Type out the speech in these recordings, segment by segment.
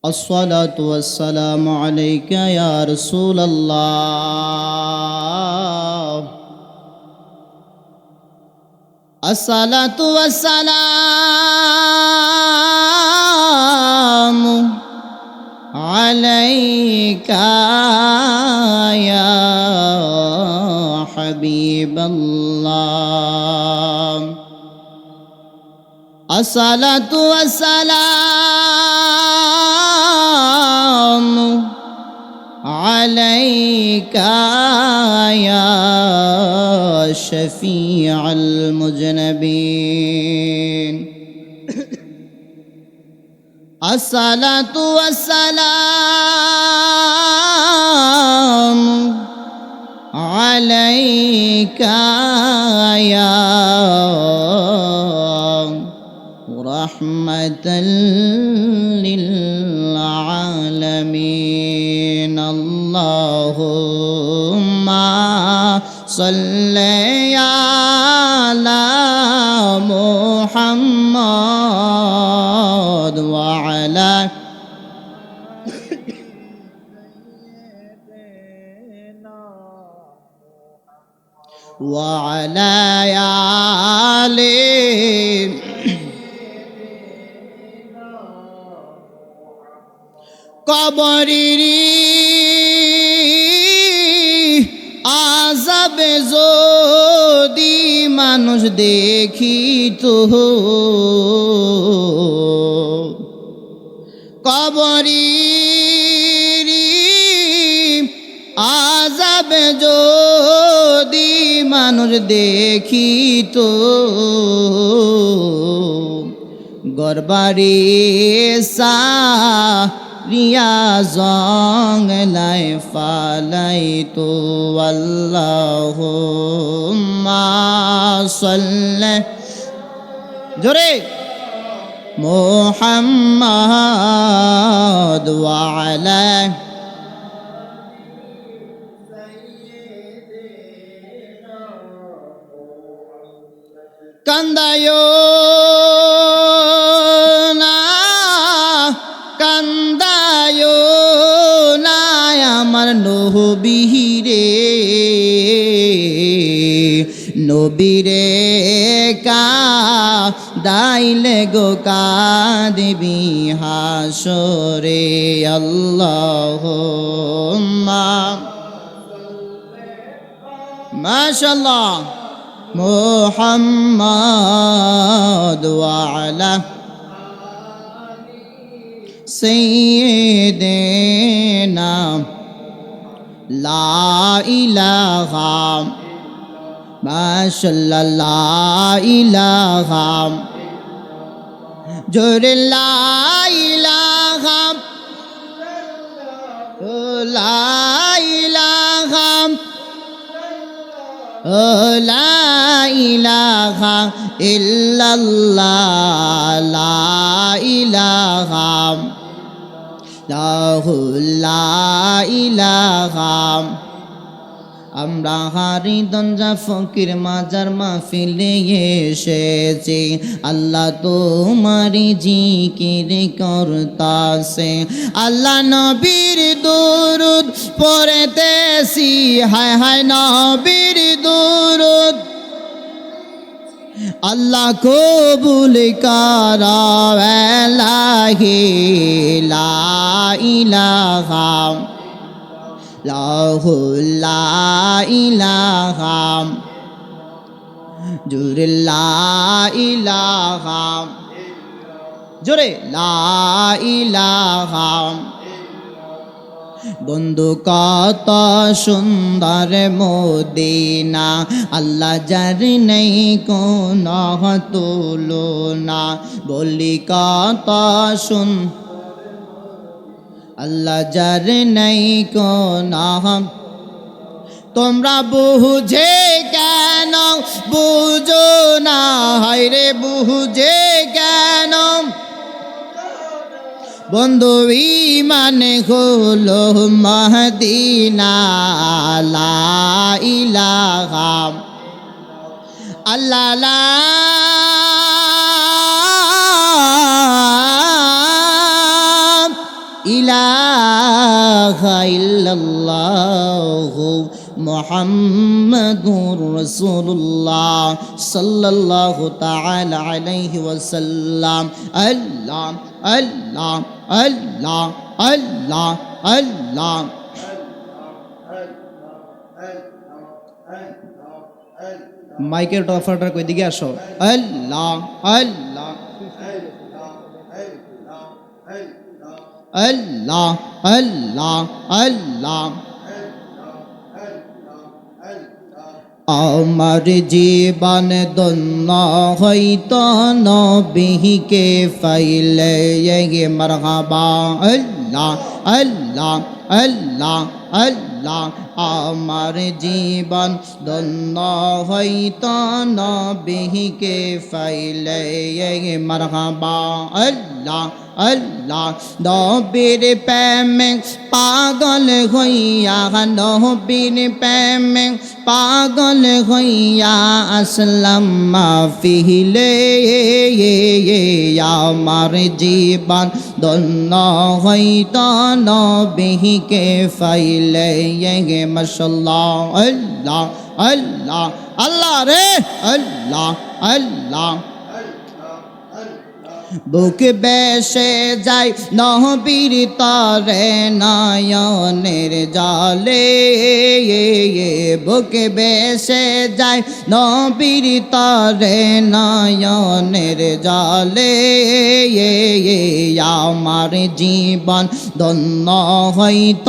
الصلاة والسلام عليك يا رسول الله. الصلاة والسلام عليك يا حبيب الله. الصلاة والسلام عليك يا شفيع المذنبين. الصلاة والسلام عليك يا رحمة للعالمين. اللهم صل على محمد وعلى آله কবরের আযাবে যদি মানুষ দেখিত, কবরের আযাবে যদি মানুষ দেখিত, গরবারে রিয়া জংলাই ফালাইতু। আল্লাহুম্মা সাল্লি জোরে মুহাম্মাদ ওয়া আলা কান্দায়ো না, কান্দায়ো না আমার নবীরে, নবীরে কাঁদাইলে গো কাঁদিবি হাসরে। আল্লাহুম্মা মাশাআল্লাহ মুহাম্মাদ ওয়া আলা সাইয়্যিদিনা লা ইলাহা মাশাআল্লাহ লা ইলাহা জোরে লা ইলাহা লা ইলাহা লা ইলাহা ইল্লাল্লাহ লা ইলাহা লা ইলাহা। আমরা হারিদঞ্জা ফকির মাজার মাহফিলে এসেছি, আল্লাহ তোমারি জিকির করতাছে, আল্লাহ নবীর দুরুদ পড়তেছি, হায় হায় নবীর দুরুদ আল্লাহ কবুল করাওয়ালাহি লা ইলাহা লাহু লা ইলাহা জোরে লা ইলাহা জোরে লা ইলাহা। বন্ধু কত সুন্দর মদিনা, আল্লাহ যার নেই কোনো তুলনা, বলি কত সুন্দর আল্লাহ যার নেই কোনো। তোমরা বুঝে কেন বুঝো না, হায়রে বুঝে কেন বন্ধু ইমানে হলো মদিনা লা ইলাহা আল্লাহ লা ইলাহা ইল্লাল্লাহু মুহাম্মাদুর রাসূলুল্লাহ সাল্লাল্লাহু তাআলা আলাইহি ওয়াসাল্লাম। আল্লাহ আল্লাহ আল্লাহ আল্লাহ আল্লাহ। মাইকের টফারটা কই দিকে আসো। আল্লাহ আল্লাহ আল্লাহ আল্লাহ আল্লাহ। আমার জীবন ধন্য হইত নবীকে পাইলে মারহাবা। আল্লাহ আল্লাহ আল্লাহ আল্লাহ। আমার জীবন ধন্য হইত নবীকে পাইলে মারহাবা। আল্লাহ আল্লাহ। নবীর প্রেমে পাগল হইয়া, নবীর প্রেমে পাগল হইয়া আসলাম মাহফিলে। আমার জীবন ধন্য হইত নবীকে পাইলে মাশাআল্লাহ। আল্লাহ আল্লাহ আল্লাহ রে আল্লাহ আল্লাহ। বুক বেসে যায় নবীর তরে নয়নের জলে। বুক বেসে যায় নবীর তরে নয়নের জলে। আমার জীবন ধন্য হইত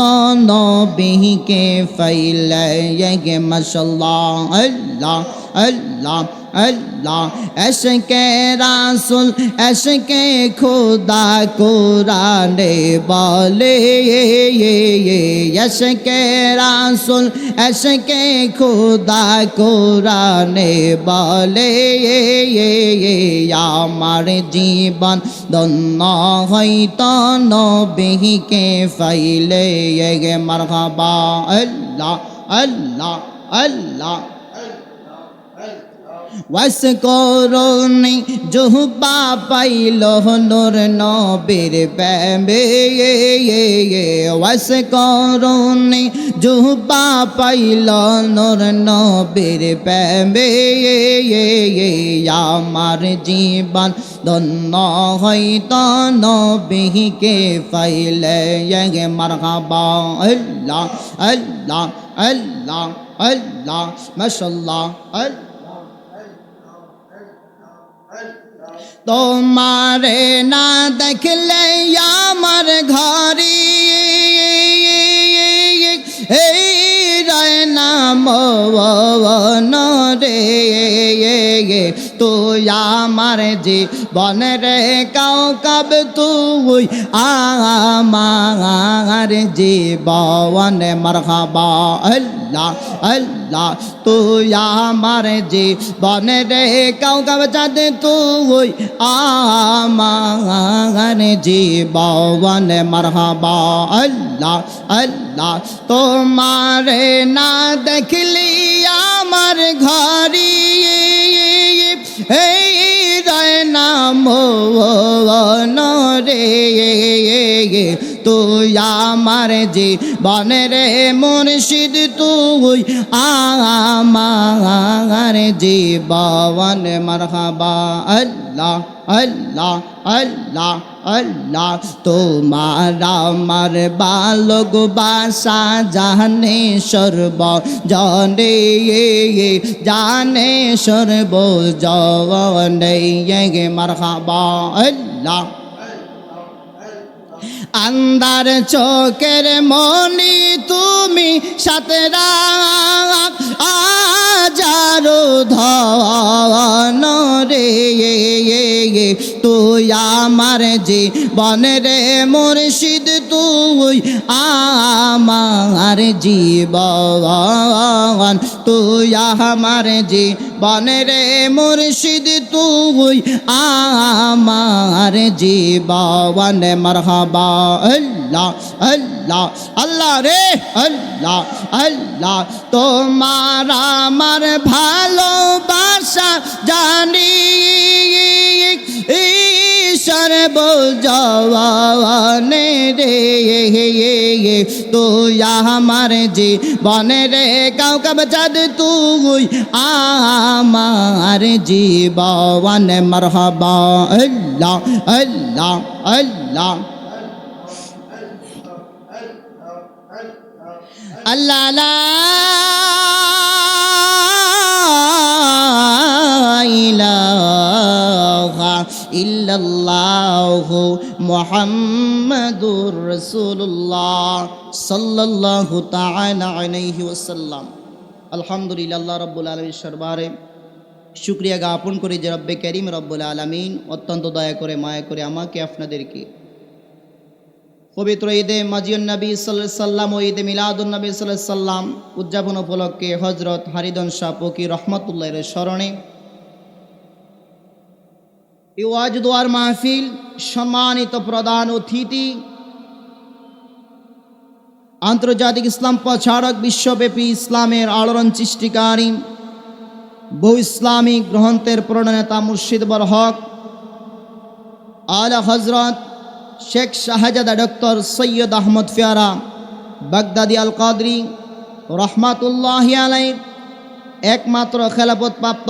নবীকে পাইলে মাশাআল্লাহ। আল্লাহ আল্লাহ আল্লাহ। এশকে রাসূল এশকে খোদা কোরআনে বলে। এশকে রাসূল এশকে খোদা কোরআনে বলে। আমার জীবন ধন্য হইত নবীকে পাইলে মারহাবা। আল্লাহ আল্লাহ আল্লাহ। ওয়াসকরুনি জুহবা পাইল নূর নবীর প্রেমে। ওয়াসকরুনি জুহবা পাইল নূর নবীর প্রেমে। আমার জীবন ধন্য হইত নবীকে পাইলে মারহাবা। আল্লাহ আল্লাহ আল্লাহ আল্লাহ মাশাআল্লাহ। তোমারে না দেখলে আমার ঘরে এই রায় নাম রে। তুই আমার জীবন রে কাউকাব তুই আমার জীবন মারহাবা। আল্লাহ আল্লাহ। তুই আমার জীবন রে কাউকাব চাঁদ তুই আমার জীবন মারহাবা। আল্লাহ আল্লাহ। তোমারে না দেখলি আমার ঘরে এই রায় নাম রে। তুই আমার জীবন রে মুর্শিদ তুই আমার জীবন মারহাবা। আল্লাহ আল্লাহ আল্লাহ আল্লাহ। তোমার আমার বালক বাসা জানে সর্ব জনে জানে সর্ব জনে মারহাবা। আল্লাহ আন্দার চোখের মনি তুমি সাতরা আজারো ধন রে। তুই আমার জীবন রে মুর্শিদ তুই আমার জীবন। তুই আমার জীবন রে মুর্শিদ তুই আমার জীবন মারহাবা। আল্লাহ আল্লাহ আল্লাহ রে আল্লাহ আল্লাহ। তোমার আমার ভালোবাসা জানি সর্বজনে রে তুই আমার জীবনে রে কাউকাব চাঁদ তুই আমার জীবন মারহাবা আল্লাহ আল্লাহ আল্লাহ আল্লাহ লা ইলাহা ইল্লাল্লাহু মুহাম্মাদুর রাসূলুল্লাহ সাল্লাল্লাহু তাআলা আলাইহি ওয়াসাল্লাম। আলহামদুলিল্লাহ, আল্লাহ রাব্বুল আলামিনের দরবারে শুকরিয়া জ্ঞাপন করি যে রব্বে কারীম রব্বুল আলামিন অত্যন্ত দয়া করে মায়া করে আমাকে আপনাদেরকে পবিত্র ঈদে মাজিউন নবী সাল্লাল্লাহু আলাইহি সাল্লাম ও ঈদে মিলাদুন নবী সাল্লাল্লাহু আলাইহি সাল্লাম উদযাপন উপলক্ষে হযরত হারিদন শাহ ফকির রহমাতুল্লাহির স্মরণে এই ওয়াজ দোয়ার মাহফিল সম্মানিত প্রধান অতিথি আন্তর্জাতিক ইসলাম প্রচারক বিশ্বব্যাপী ইসলামের আলোড়ন সৃষ্টিকারী বহু ইসলামিক গ্রন্থের প্রণেতা মুর্শিদ বরহক আলা হযরত শেখ শাহজাদা ডক্টর সৈয়দ আহমদ ফিয়ারা বাগদাদি আল কাদরি রহমাতুল্লাহি আলাইহি একমাত্র খেলাফত প্রাপ্ত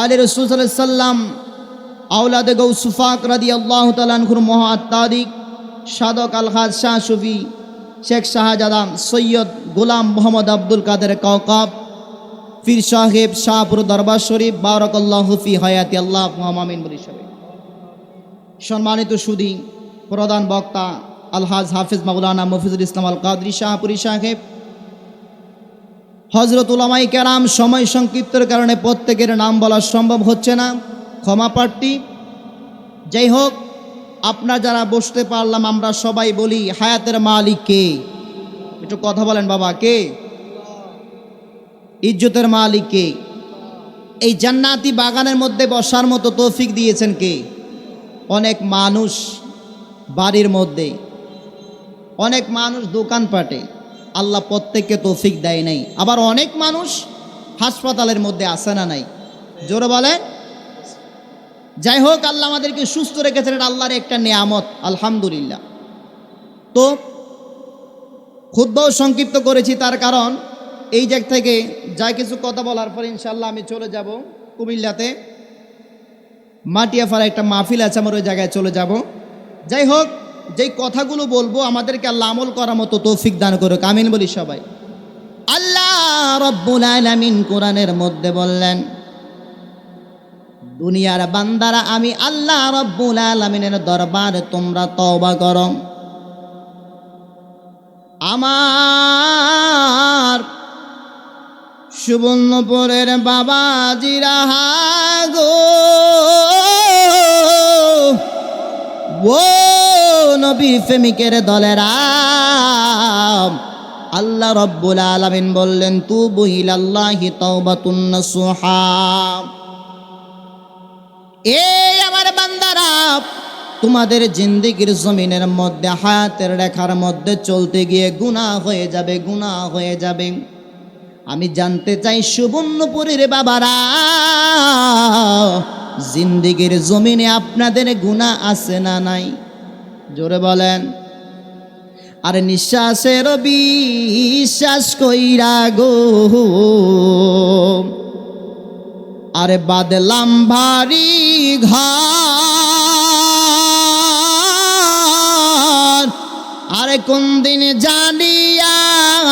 আলে রাসূল সাল্লাল্লাহু আলাইহি সাল্লাম আওলাদে গৌসুফাক রাদিয়াল্লাহু তাআলা আনহুর মহাত্মাদিক সাধক আলহাজ শাহ সুফি শেখ শাহজাদা সৈয়দ গোলাম মোহাম্মদ আব্দুল কাদের কাওকাব পীর সাহেব শাহপুর দরবার শরীফ বারাকাল্লাহু ফি হায়াতি আল্লাহ আমিন বলি সবাই। সম্মানিত সুধী প্রধান বক্তা আলহাজ হাফিজ মাওলানা মফিজুল ইসলাম আল কাদরি শাহপুরি সাহেব, হযরত উলামায়ে কেরাম, সময় সংক্ষিপ্তের কারণে প্রত্যেকের নাম বলা সম্ভব হচ্ছে না, ক্ষমা প্রার্থী। যাই হোক, আপনারা যারা বসতে পারলাম আমরা সবাই বলি হায়াতের মালিক কে? একটু কথা বলেন বাবা, কে? ইজ্জতের মালিক কে? এই জান্নাতি বাগানের মধ্যে বসার মতো তৌফিক দিয়েছেন কে? অনেক মানুষ বাড়ির মধ্যে, অনেক মানুষ দোকানপাটে, আল্লাহ প্রত্যেককে তৌফিক দেয় নাই। আবার অনেক মানুষ হাসপাতালের মধ্যে আসে না নাই, জোরে বলে। যাই হোক, আল্লাহ আমাদেরকে সুস্থ রেখেছেন, এটা আল্লাহর একটা নেয়ামত, আলহামদুলিল্লাহ। তো খুতবাও সংক্ষিপ্ত করেছি, তার কারণ এই জায়গা থেকে যা কিছু কথা বলার পর ইনশাআল্লাহ আমি চলে যাব কুমিল্লাতে, মাটিয়াফাড়া একটা মাহফিল আছে, আমার ওই জায়গায় চলে যাব। যাই হোক, যেই কথাগুলো বলবো আমাদেরকে আল্লাহ আমল করার মতো তৌফিক দান করুক, আমিন বলি সবাই। আল্লাহ রব্বুল আলামিন কোরআনের মধ্যে বললেন, দুনিয়ার বান্দারা আমি আল্লাহ রব্বুল আলামিনের দরবারে তোমরা তওবা করো। আমার সুবর্ণপুরের বাবাজিরা গো, ও নবী প্রেমিকের দলেরা, আল্লাহ রব্বুল আলামিন বললেন তুবু ইলাল্লাহি তাওবাতুন নাসুহা। এই আমার বান্দারা, তোমাদের জিন্দেগির জমিনের মধ্যে হায়াতের রেখার মধ্যে চলতে গিয়ে গুনাহ হয়ে যাবে, গুনাহ হয়ে যাবে। আমি জানতে চাই সুবর্ণপুরের বাবারা, জিন্দেগির জমিনে আপনাদের গুনাহ আছে না নাই? জোরে বলেন। আরে নিঃশ্বাসের বিশ্বাস কইরা গো, আরে বাদলাম ভারী ঘর, আরে কোন দিন জানিয়া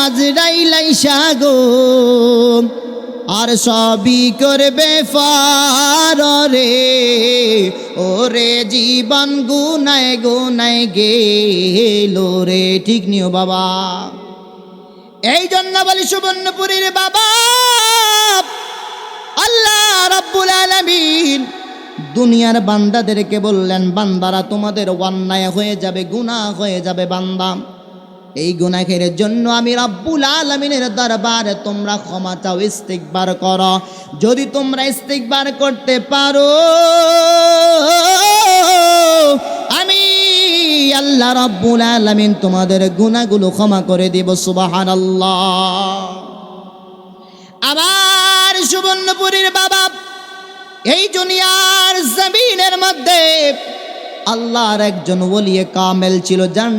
আজরাইলাইসা গো, আর সবই করবে পার রে, ওরে জীবন গুনায় গুনায় গেল রে। ঠিক নিও বাবা। এই জন্য বলি সুবর্ণপুরীর বাবা, আল্লাহ রাব্বুল আলামিন দুনিয়ার বান্দাদেরকে বললেন, বান্দারা তোমাদের অন্যায় হয়ে যাবে, গুনাহ হয়ে যাবে বান্দা, এই গুনাহের জন্য আমি রাব্বুল আলামিনের দরবারে তোমরা ক্ষমা চাও, ইস্তিগফার করো। যদি তোমরা ইস্তিগফার করতে পারো, আমি আল্লাহ রাব্বুল আলামিন তোমাদের গুনাহগুলো ক্ষমা করে দেব। সুবহানাল্লাহ। আবার সুবর্ণপুরীর বাবা, এই দুনিয়ার জমিনের মধ্যে আল্লাহর একজন ওলিয়ে কামেল ছিল, যার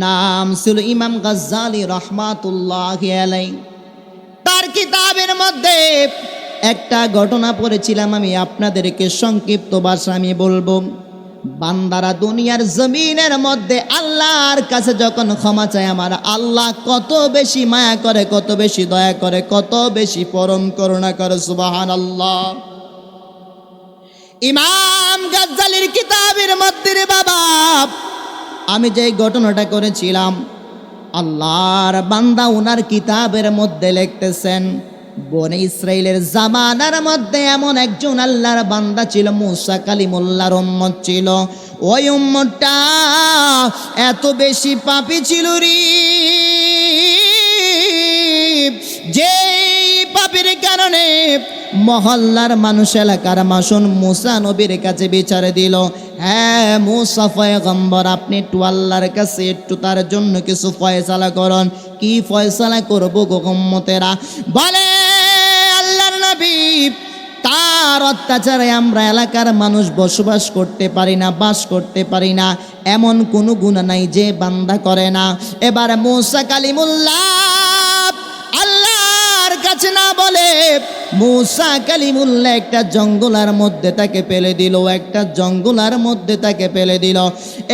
নাম ছিল ইমাম গাজ্জালী রাহমাতুল্লাহি আলাইহি। তার কিতাবের মধ্যে একটা ঘটনা পড়েছিলাম, আমি আপনাদেরকে সংক্ষিপ্ত ভাষা আমি বলবো। বান্দারা দুনিয়ার জমিনের মধ্যে আল্লাহর কাছে যখন ক্ষমা চায়, আমার আল্লাহ কত বেশি মায়া করে, কত বেশি দয়া করে, কত বেশি পরম করুণা করে, সুবহানাল্লাহ। ইমাম গাজ্জালীর কিতাবের মধ্যে রে বাবা, আমি যে ঘটনাটা করেছিলাম, আল্লাহর বান্দা ওনার কিতাবের মধ্যে লিখতেছেন, বনে ইসরাইলের জামানার মধ্যে এমন একজন আল্লাহর বান্দা ছিল, মুসা কালিমুল্লাহর উম্মত ছিল। ওই উম্মতটা এত বেশি পাপী ছিল রে, যে পাপীর কারণে মহল্লার মানুষ, এলাকার মানুষ মুসা নবীর কাছে বিচার দিল, হ্যাঁ মুসা পয়গম্বর, আপনি একটু আল্লাহর কাছে একটু তার জন্য কিছু ফয়সালা করুন। কি ফয়সালা করবো গো উম্মতেরা? বলে আল্লাহর নবী, তার অত্যাচারে আমরা এলাকার মানুষ বসবাস করতে পারি না, বাস করতে পারি না, এমন কোনো গুনাহ নাই যে বান্দা করে না। এবার মুসা কালিমুল্লাহ আল্লাহর কাছে না বলে মুসা কালিমুল্লাহ একটা জঙ্গলের মধ্যে তাকে ফেলে দিল, একটা জঙ্গলের মধ্যে তাকে ফেলে দিল।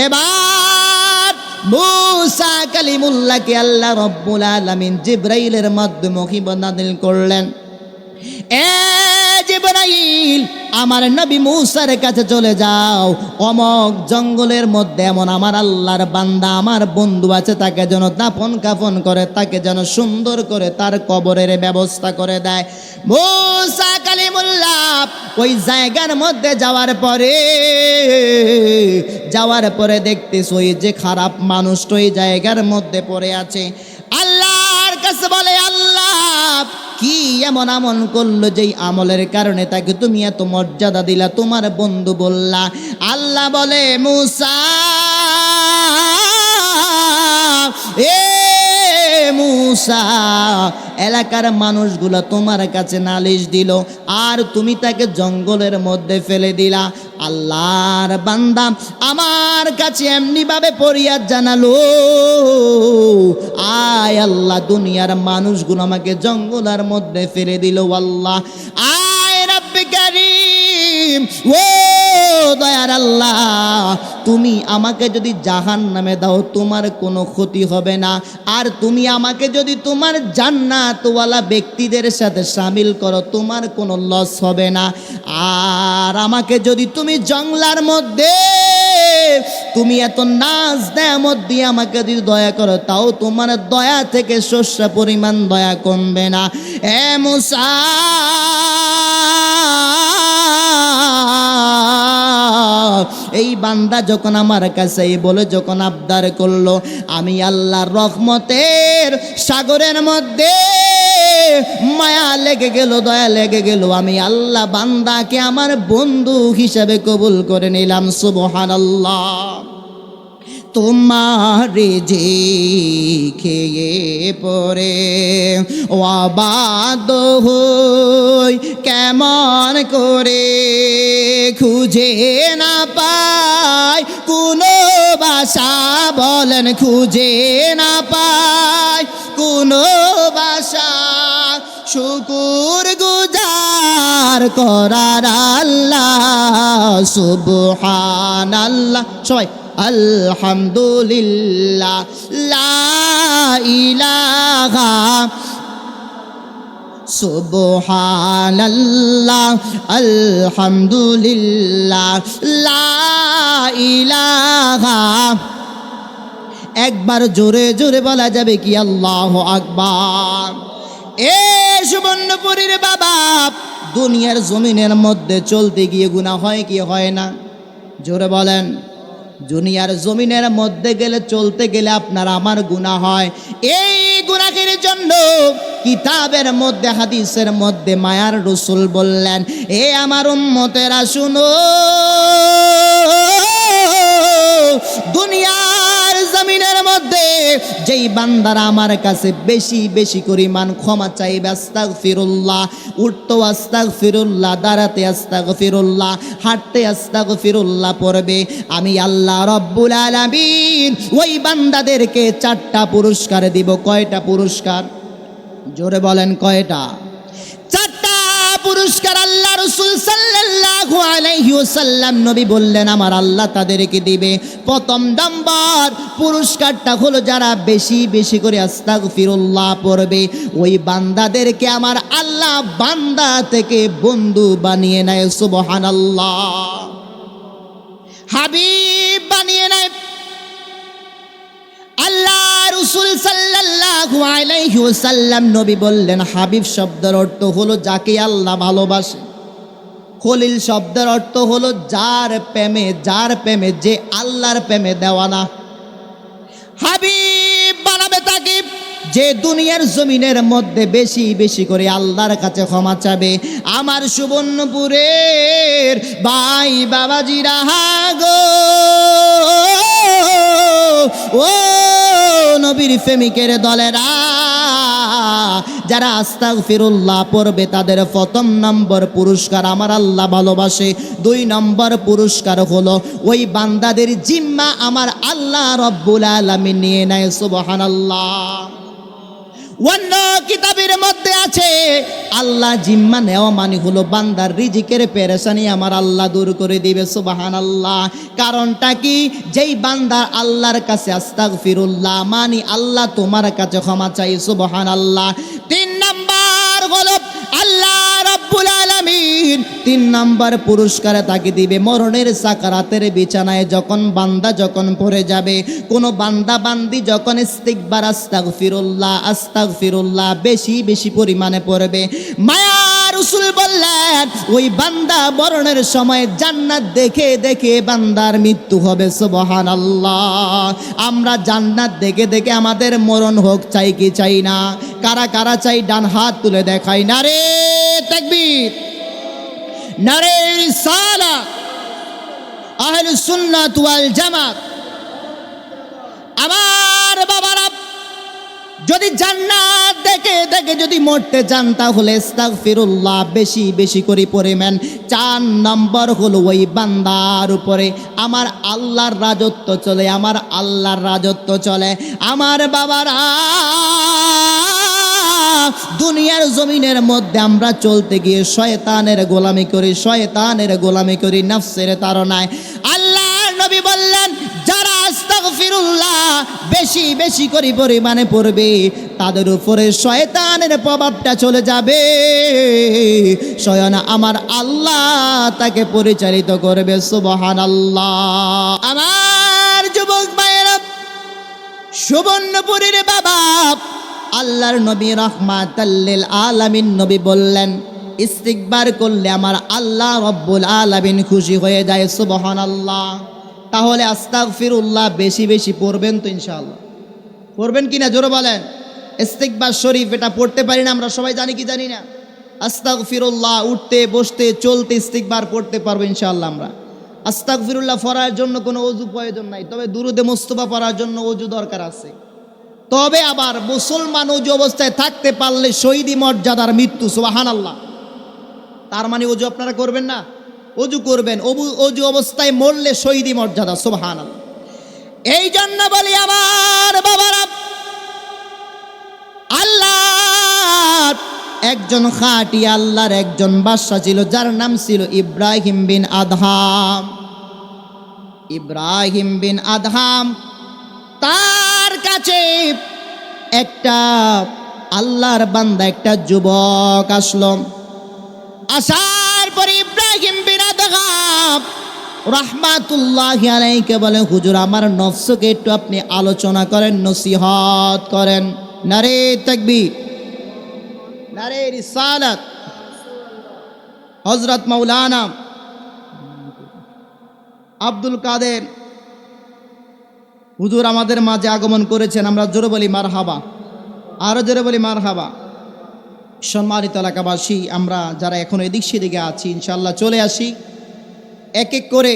এবার মুসা কালিমুল্লাহকে আল্লাহ রব্বুল আলামিন জিবরাইলের মাধ্যমে ওহী নাযিল করলেন, এ জিবরাইল, আমার নবী মুসার কাছে চলে যাও, অমক জঙ্গলের মধ্যে এমন আমার আল্লাহর বান্দা, আমার বন্ধু আছে, তাকে যেন দাফন কাফন করে, তাকে যেন সুন্দর করে তার কবরের ব্যবস্থা করে দেয়। মুসা কালিমুল্লাহ ওই জায়গার মধ্যে যাওয়ার পরে দেখতেছ ওই যে খারাপ মানুষটা ওই জায়গার মধ্যে পড়ে আছে। আল্লাহর কাছে বলে, আল্লাহ কি এমন আমল করলো যেই আমলের কারণে তাকে তুমি এত মর্যাদা দিলা, তোমার বন্ধু বললা? আল্লাহ বলে, মুসা, এ মুসা, এলাকার মানুষগুলো তোমার কাছে নালিশ দিল, আর তুমি তাকে জঙ্গলের মধ্যে ফেলে দিলা। আল্লাহর বান্দা আমার কাছে এমনি ভাবে ফরিয়াদ জানালো, আয় আল্লাহ, দুনিয়ার মানুষগুলো আমাকে জঙ্গলের মধ্যে ফেলে দিল, আল্লাহ আয় রব্বে কারীম, ও দয়ার আল্লাহ, তুমি আমাকে যদি জাহান্নামে দাও তোমার কোনো ক্ষতি হবে না, আর তুমি আমাকে যদি তোমার জান্নাতওয়ালা ব্যক্তিদের সাথে শামিল করো তোমার কোনো লস হবে না, আর আমাকে যদি তুমি জঙ্গলার মধ্যে তুমি এত নাজ নেয়ামত দিয়ে আমাকে যদি দয়া করো, তাও তোমার দয়া থেকে শস্য পরিমাণ দয়া কমবে না। এ মুসা, এই বান্দা যখন আমার কাছে বলে যখন আবদার করলো, আমি আল্লাহর রহমতের সাগরের মধ্যে মায়া লেগে গেল, দয়া লেগে গেল, আমি আল্লাহ বান্দাকে আমার বন্ধু হিসাবে কবুল করে নিলাম। সুবহানাল্লাহ। তোমারে যে খেয়ে পরে অবাদ হই, কেমন করে খুঁজে না পাই কোনো ভাষা, বলেন খুঁজে না পাই কোনো ভাষা, শুকুর গুজার করার আল্লাহ, সুবহানাল্লাহ। সবাই আলহামদুলিল্লাহ, লা ইলাহা, সুবহানাল্লাহ, আলহামদুলিল্লাহ, লা ইলাহা। একবার জোরে জোরে বলা যাবে কি আল্লাহু আকবার। এ সুবর্ণপুরীর বাবা, দুনিয়ার জমিনের মধ্যে চলতে গিয়ে গুনাহ হয় কি হয় না? জোরে বলেন। দুনিয়ার জমিনের মধ্যে গেলে, চলতে গেলে আপনার আমার গুনাহ হয়। এই গুনাহের জন্য কিতাবের মধ্যে, হাদিসের মধ্যে মায়ার রাসূল বললেন, এ আমার উম্মতেরা শুনো, দুনিয়ার জমিনের মধ্যে যে যেই বান্দারা আমার কাছে বেশি বেশি পরিমাণ ক্ষমা চাইবে, আস্তাগফিরুল্লাহ, উঠতো আস্তাগফিরুল্লাহ, দাঁড়াতে আস্তাগফিরুল্লাহ, হাঁটতে আস্তাগফিরুল্লাহ পড়বে, আমি আল্লাহ রব্বুল আলামিন ওই বান্দাদেরকে 4টা পুরস্কার দিব। কয়টা পুরস্কার? জোরে বলেন কয়টা? 4টা পুরস্কার আল্লাহ রাসূল সাল্লাল্লাহু আলাইহি ওয়াসাল্লাম নবী বললেন আমার আল্লাহ তাদেরকে দিবে। প্রথম নাম্বার পুরস্কারটা হলো যারা বেশি বেশি করে আস্তাগফিরুল্লাহ পড়বে, ওই বান্দাদেরকে আমার আল্লাহ বান্দা থেকে বন্ধু বানিয়ে নেয়। সুবহানাল্লাহ, হাবিব বানিয়ে নেয়। আল্লাহ রাসূল সাল্লাল্লাহু আলাইহি ওয়াসাল্লাম নবী বললেন হাবিব শব্দের অর্থ হলো যাকে আল্লাহ ভালোবাসে। খলিল শব্দের অর্থ হলো যার প্রেমে যে আল্লাহর প্রেমে দেওয়ানা। হাবিব বানাবে তাকে যে দুনিয়ার জমিনের মধ্যে বেশি বেশি করে আল্লাহর কাছে ক্ষমা চাবে। আমার সুবর্ণপুরের ভাই বাবাজিরা গো, ও নবীর প্রেমিকের দলেরা, যারা আস্তাগফিরুল্লাহ পড়বে তাদের প্রথম নম্বর পুরস্কার আমার আল্লাহ ভালোবাসে। 2 নম্বর পুরস্কার হলো ওই বান্দাদের জিম্মা আমার আল্লাহ রব্বুল আলামিন নিয়ে নেয়। সুবহানাল্লাহ। অন্য কিতাবের মধ্যে আছে আল্লাহ জিম্মা নেওয়া মানে হলো বান্দার রিজিকের পেরেশানি আমার আল্লাহ দূর করে দিবে। সুবহানাল্লাহ। কারণটা কি? যেই বান্দা আল্লাহর কাছে আস্তাগফিরুল্লাহ মানে আল্লাহ তোমার কাছে ক্ষমা চাই। সুবহানাল্লাহ। 3 নাম্বার হলো আল্লাহ রাব্বুল আলামিন 3 নাম্বার পুরস্কারে তাকে দিবে মরণের সাকারাতের বিছানায় যখন বান্দা যখন পড়ে যাবে, কোন বান্দা বান্দি যখন ইস্তিগফার আস্তাগফিরুল্লাহ বেশি বেশি পরিমাণে পড়বে, মায়া রাসূল বললেন ওই বান্দা মরণের সময় জান্নাত দেখে দেখে বান্দার মৃত্যু হবে। সুবহানাল্লাহ। আমরা জান্নাত দেখে দেখে আমাদের মরণ হোক, চাই কি চাই না? কারা কারা চাই ডান হাত তুলে দেখাই। নারে তাকবীর, নারে রিসালাত, আহলুস সুন্নাত ওয়াল জামাত। আমার বাবারা, যদি জান্নাত দেখে দেখে যদি মরতে চান তাহলে আস্তাগফিরুল্লাহ বেশি বেশি করে পড়বেন। 4 নম্বর হলো ওই বান্দার উপরে আমার আল্লাহর রাজত্ব চলে, আমার আল্লাহর রাজত্ব চলে। আমার বাবারা, দুনিয়ার জমিনের মধ্যে আমরা চলতে গিয়ে শয়তানের গোলামি করি নফসের তাড়নায়। আল্লাহর নবী বললেন যারা আস্তাগফিরুল্লাহ বেশি বেশি করে পরিমাণে পড়বে তাদের উপরে শয়তানের প্রভাবটা চলে যাবে, স্বয়ং আমার আল্লাহ তাকে পরিচালিত করবে। সুবহানাল্লাহ। আমার যুবক ভাইয়েরা, সুবর্ণপুরীর বাবা আল্লাহর নবী রাহমাতাল লিল আলামিন নবী বললেন ইস্তিগফার করলে আমার আল্লাহ রব্বুল আলামিন খুশি হয়ে যায়। সুবহানাল্লাহ। তাহলে আস্তাগফিরুল্লাহ বেশি বেশি পড়বেন তো ইনশাআল্লাহ? পড়বেন কিনা জোরে বলেন। ইস্তিগফার শরীফ এটা পড়তে পারি না আমরা সবাই, জানি কি জানি না? আস্তাগফিরুল্লাহ উঠতে বসতে চলতে ইস্তিগফার পড়তে পারবো ইনশাআল্লাহ আমরা। আস্তাগফিরুল্লাহ পড়ার জন্য কোনো ওযু প্রয়োজন নাই, তবে দুরুদে মুস্তাফা পড়ার জন্য ওযু দরকার আছে। তবে আবার মুসলমান ওযু অবস্থায় থাকতে পারলে শহীদি মর্যাদার মৃত্যু। সুবহানাল্লাহ। তার মানে ওযু আপনারা করবেন না? ওযু করবেন। ওযু অবস্থায় মরলে শহীদি মর্যাদা। সুবহানাল্লাহ। এই জন্য বলি আমার বাবারা, আল্লাহ একজন খাঁটি আল্লাহর একজন বাদশা ছিল যার নাম ছিল ইব্রাহিম বিন আদহাম। ইব্রাহিম বিন আদহাম, তার কাছে একটা আল্লাহর বান্দা একটা যুবক আসলো। আসার পরে ইব্রাহিম বিন আদহাম রাহমাতুল্লাহি আলাইহি বলে হুজুর আমার নফসকে একটু আপনি আলোচনা করেন, নসিহত করেন। নারে তাকবীর, নারে রিসালাত। হযরত মাওলানা আব্দুল কাদের হুজুর আমাদের মাঝে আগমন করেছেন, আমরা জোরে বলি মারহাবা, আরো জোরে বলি মারহাবা। সম্মানিত এলাকাবাসী, আমরা যারা এখন এদিক সেদিকে আছি ইনশাআল্লাহ চলে আসি এক এক করে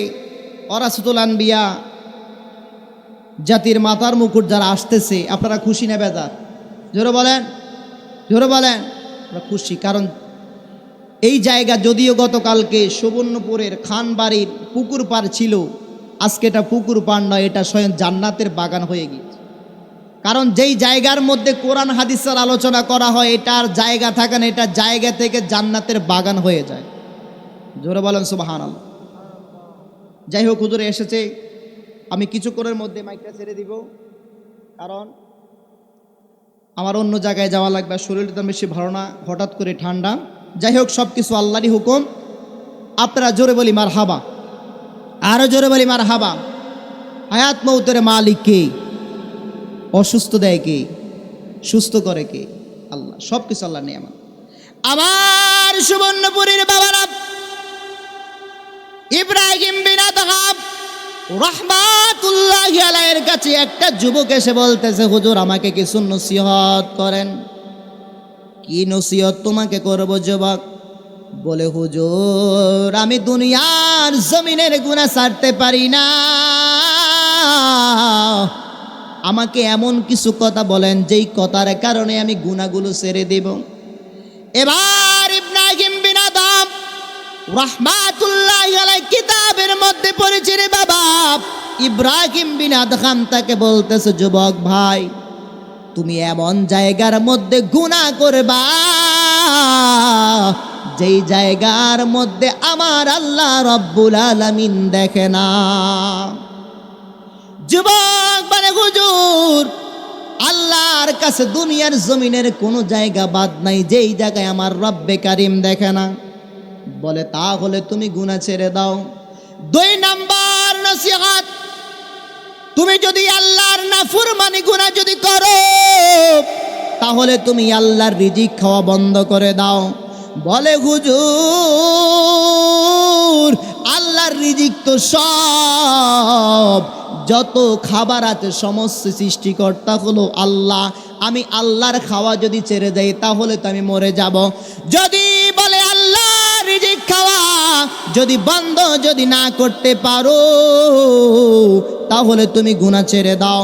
ওয়ারাসাতুল আনবিয়া জাতির মাতার মুকুট যারা আসতেছে, আপনারা খুশি না বেজার? জোরে বলেন, জোরে বলেন। আমরা খুশি, কারণ এই জায়গা যদিও গতকালকে সুবর্ণপুরের খানবাড়ির পুকুর পাড় ছিল, আজকে এটা পুকুর পাড় নয়, এটা স্বয়ং জান্নাতের বাগান হয়ে গিয়েছে। কারণ যেই জায়গার মধ্যে কোরআন হাদিসের আলোচনা করা হয়, এটার জায়গা থাকে না, এটা জায়গা থেকে জান্নাতের বাগান হয়ে যায়। জোরে বলেন সুবহানাল্লাহ। যাই হোক, হুজুর এসেছে, আমি কিছুক্ষণের মধ্যে মাইকটা ছেড়ে দিব, কারণ আমার অন্য জায়গায় যাওয়া লাগবে, শরীরটা বেশি ভালো না, হঠাৎ করে ঠান্ডা। যাই হোক, সব কিছু আল্লাহরই হুকুম। আপনারা জোরে বলি মারহাবা, আরও জোরে বলি মারহাবা। হায়াত মৌতের মালিক কে? অসুস্থ দেয় কে? সুস্থ করে কে? আল্লাহ। সব কিছু আল্লাহ নিয়ামত। আমার সুবর্ণপুরীর বাবারা, ইব্রাহিম বিন আদহাম রাহমাতুল্লাহি আলাইহির কাছে একটা যুবক এসে বলতেছে, হুজুর আমাকে কিছু নসিহত করেন। কি নসিহত তোমাকে করব যুবক? বলে, হুজুর আমি দুনিয়ার জমিনের গুনাহ ছাড়তে পারি না, আমাকে এমন কিছু কথা বলেন যেই কথার কারণে আমি গুনাহগুলো ছেড়ে দেব। এবার ইব্রাহিম বিন আদম রাহমাতুল্লাহি আলাইহি কিতাবের মধ্যে পড়েছে রে বাবা, ইব্রাহিম বিন আদহাম তাকে বলতেছে, যুবক ভাই তুমি এমন জায়গার মধ্যে গুনাহ করবা যেই জায়গার মধ্যে আমার আল্লাহ রব্বুল আলামিন দেখে না। যুবক বলে, হুজুর আল্লাহর কাছে দুনিয়ার জমিনের কোনো জায়গা বাদ নাই যেই জায়গায় আমার রব্বে কারিম দেখে না। বলে, তাহলে তুমি গুনাহ ছেড়ে দাও। 2 নাম্বার নসিহত, তুমি যদি আল্লাহর নাফরমানি গুনাহ যদি করো, তাহলে তুমি আল্লাহর রিজিক খাওয়া বন্ধ করে দাও। বলে, হুজুর আল্লাহর রিজিক তো সব, যত খাবার আছে সমস্ত সৃষ্টিকর্তা হলো আল্লাহ। আমি আল্লাহর খাওয়া যদি ছেড়ে যাই তাহলে তো আমি মরে যাব। যদি বলে আল্লাহ রিজিক খাওয়া যদি বন্ধ যদি না করতে পারো, তাহলে তুমি গুনাহ ছেড়ে দাও।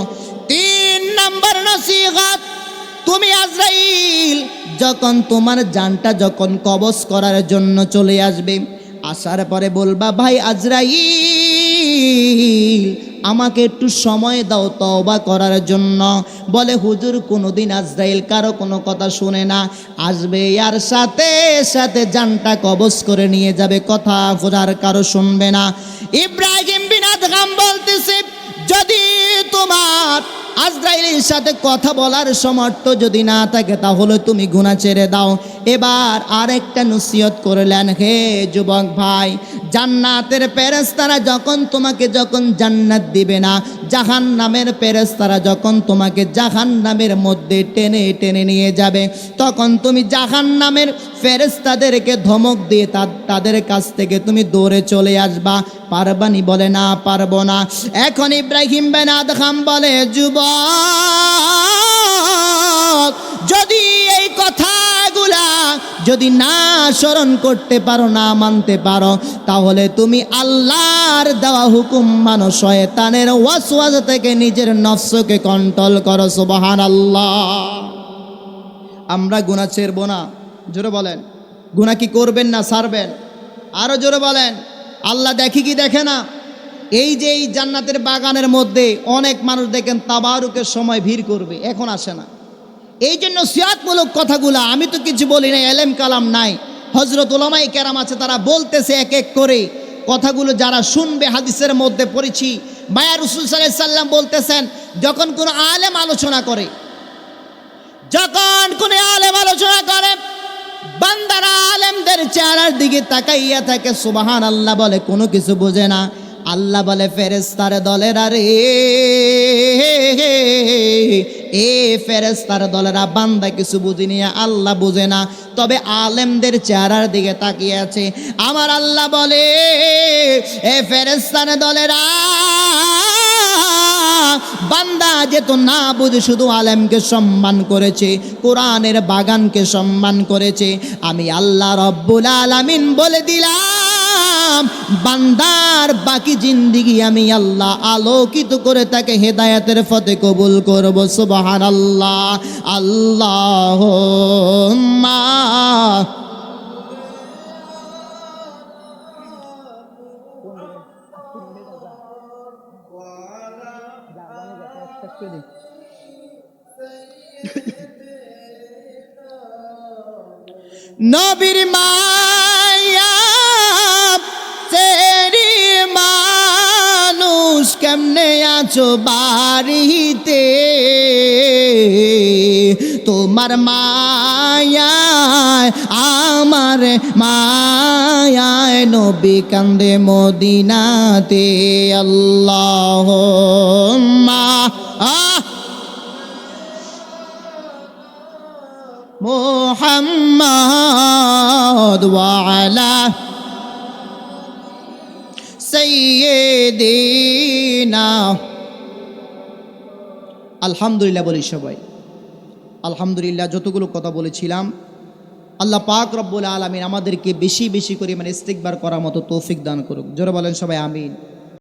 3 নাম্বার নসিহত, তুমি আজরাইল যখন তোমার জানটা যখন কবজ করার জন্য চলে আসবে, আসার পরে বলবা, ভাই আজরাইল আমাকে একটু সময় দাও তওবা করার জন্য। বলে, হুজুর কোনোদিন আজরাইল কারো কোনো কথা শুনে না, আসবে আর সাথে সাথে জানটা কবজ করে নিয়ে যাবে, কথা আর কারো শুনবে না। ইব্রাহিম বিন আদহাম বলতেছে, যদি তোমার আজরাইলের সাথে কথা বলার সামর্থ্য যদি না থাকে তাহলে তুমি গুনাহ ছেড়ে দাও। এবার আরেকটা নসিহত করলেন, হে যুবক ভাই, জান্নাতের ফেরেশতারা যখন তোমাকে যখন জান্নাত দিবে না, জাহান্নামের ফেরেশতারা যখন তোমাকে জাহান্নামের মধ্যে টেনে টেনে নিয়ে যাবে, তখন তুমি জাহান্নামের ফেরেশতাদেরকে ধমক দিয়ে তাদের কাছ থেকে তুমি দৌড়ে চলে আসবা। পারবানি? বলে, না পারবো না। এখন ইব্রাহিম বিন আদহাম বলে, যুবক যদি এই কথাগুলা যদি না স্মরণ করতে পারো, না মানতে পারো, তাহলে তুমি আল্লাহর দেওয়া হুকুম মানো, শয়তানের ওয়াসওয়াসা থেকে নিজের নফসকে কন্ট্রোল করো। সুবহানাল্লাহ। আমরা গুনাহ ছেড়ব না, জোরে বলেন। গুনাহ কি করবেন না ছাড়বেন? আরো জোরে বলেন। আল্লাহ দেখি কি দেখে না? এই যে এই জান্নাতের বাগানের মধ্যে অনেক মানুষ দেখেন তাবারুকের সময় ভিড় করবে, এখন আসে না। এই জন্য নসিহতমূলক কথাগুলো আমি তো কিছু বলি না, এলেম কালাম নাই, হযরত উলামায়ে কেরাম আছে, তারা বলতেছে এক এক করে কথাগুলো, যারা শুনবে। হাদিসের মধ্যে পড়েছি, মায়া রাসূল সাল্লাল্লাহু আলাইহি সাল্লাম বলতেছেন, যখন কোনো আলেম আলোচনা করে, যখন কোনো আলেম আলোচনা করে, বান্দারা আলেমদের চেহারার দিকে তাকাইয়া থাকে, সুবহানাল্লাহ বলে, কোনো কিছু বোঝে না। আল্লাহ বলে, ফেরেশতার দলেরা রে, এ ফেরেশতার দলেরা, বান্দা কিছু বুঝিনি, আল্লাহ বুঝে না, তবে আলেমদের চেহারার দিকে তাকিয়ে আছে। আমার আল্লাহ বলে, এ ফেরেশতার দলেরা, বান্দা যেহেতু না বুঝে শুধু আলেমকে সম্মান করেছে, কোরআনের বাগানকে সম্মান করেছে, আমি আল্লাহ রব্বুল আলামিন বলে দিলাম বান্দার বাকি জিন্দেগি আমি আল্লাহ আলোকিত করে তাকে হেদায়েতের পথে কবুল করব। সুবহানাল্লাহ। আল্লাহুম্মা নবীর মায়া তেরি মানুষ কেমনে আছো বাড়িতে, তোমার মায়ায় আমার মায়ায় নবী কান্দে মদিনাতে। আল্লাহুম্মা মুহাম্মদ ওয়া আলা সাইয়্যিদিনা। আলহামদুলিল্লাহ বলি সবাই আলহামদুলিল্লাহ। যতগুলো কথা বলেছিলাম আল্লাহ পাক রব্বুল আলামিন আমাদেরকে বেশি বেশি করে ইস্তিগফার করার মতো তৌফিক দান করুক। জোরে বলেন সবাই আমিন।